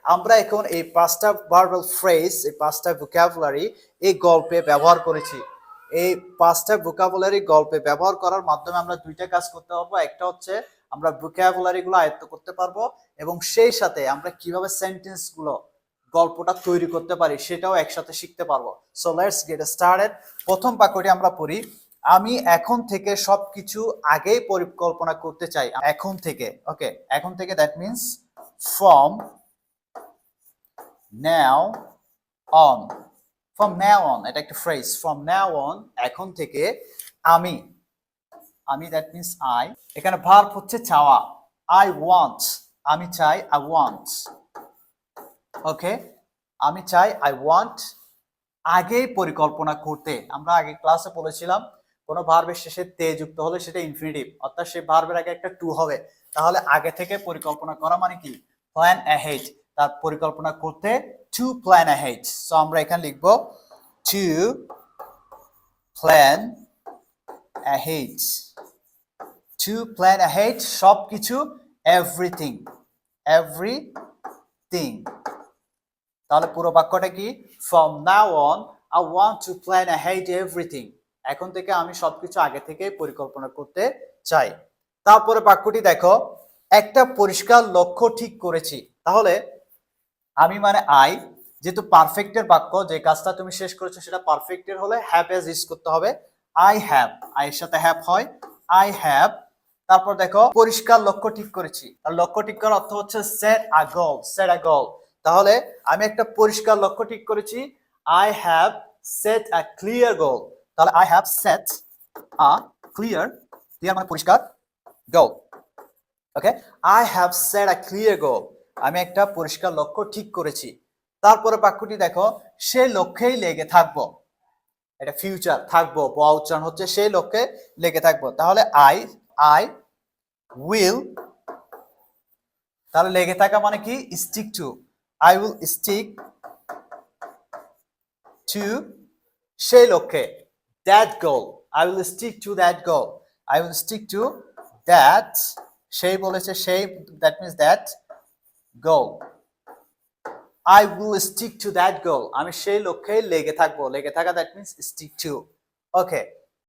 আমরা এখন এই পাঁচটা ভার্বাল ফ্রেজ, এই পাঁচটা ভোকাবুলারি এই গল্পে ব্যবহার করেছি। এই পাঁচটা ভোকাবুলারি গল্পে ব্যবহার করার মাধ্যমে আমরা দুইটা কাজ করতে পারবো। একটা হচ্ছে আমরা ভোকাবুলারি গুলো আয়ত্ত করতে পারবো, এবং সেই সাথে আমরা কিভাবে সেন্টেন্স গুলো গল্পটা তৈরি করতে পারি সেটাও একসাথে শিখতে পারবো। So let's get started. প্রথম বাক্যটি আমরা পড়ি, আমি এখন থেকে সবকিছু আগেই পরিকল্পনা করতে চাই। এখন থেকে, ওকে, এখন থেকে that means from now on, from now on, এটা একটা ফ্রেজ। from now on, এখন থেকে আমি, আমি দ্যাট মিনস আই। এখানে ভার্ব হচ্ছে চাওয়া, I want, আমি চাই, I want, ওকে, আমি চাই, I want, আগেই পরিকল্পনা করতে। আমরা আগে ক্লাসে বলেছিলাম কোন ভার্বের শেষে তে যুক্ত হলে সেটা ইনফিনিটিভ, অর্থাৎ সেই ভার্বের আগে একটা টু হবে। তাহলে আগে থেকে পরিকল্পনা করা মানে কি? প্ল্যান অ্যাহেড, তার পরিকল্পনা করতে, টু প্ল্যান অ্যাহেড। সো আমরা এখানে লিখব to plan ahead, to plan ahead, সবকিছু, এভরিথিং, এভরিথিং। তাহলে পুরো বাক্যটা কি? From now on I want to plan ahead everything, এখন থেকে আমি সবকিছু আগে থেকে পরিকল্পনা করতে চাই। তারপরে বাক্যটি দেখো, একটা পরিষ্কার লক্ষ্য ঠিক করেছি। তাহলে আমি মানে আই, যেহেতু পারফেক্টের বাক্য, যে কাজটা তুমি শেষ করেছো সেটা পারফেক্টের হলে হ্যাভ এজ ইউজ করতে হবে। আই হ্যাভ, আই এর সাথে হ্যাভ হয়, আই হ্যাভ। তারপর দেখো পরিষ্কার লক্ষ্য ঠিক করেছি, আর লক্ষ্য ঠিক করার অর্থ হচ্ছে সেট আ গোল, সেট আ গোল। তাহলে আমি একটা পরিষ্কার লক্ষ্য ঠিক করেছি, I have set a clear goal. তাহলে I have set a clear, clear মানে পরিষ্কার, goal, okay, I have set a clear goal, আমি একটা পরিষ্কার লক্ষ্য ঠিক করেছি। তারপরে বাক্যটি দেখো, সেই লক্ষ্যেই লেগে থাকবো, এটা ফিউচার, থাকবো ব উচ্চারণ হচ্ছে, সেই লক্ষ্যে লেগে থাকবো। তাহলে আই উইল, তাহলে লেগে থাকা মানে কি? Stick to, I will stick to, সেই লক্ষ্যে, that goal, I will stick to that goal, I will stick to that, সেই বলেছে সেই, that means that goal, I will stick to that goal, আমি সেই লক্ষ্যে লেগে থাকবো, লেগে থাকা that means stick to, okay.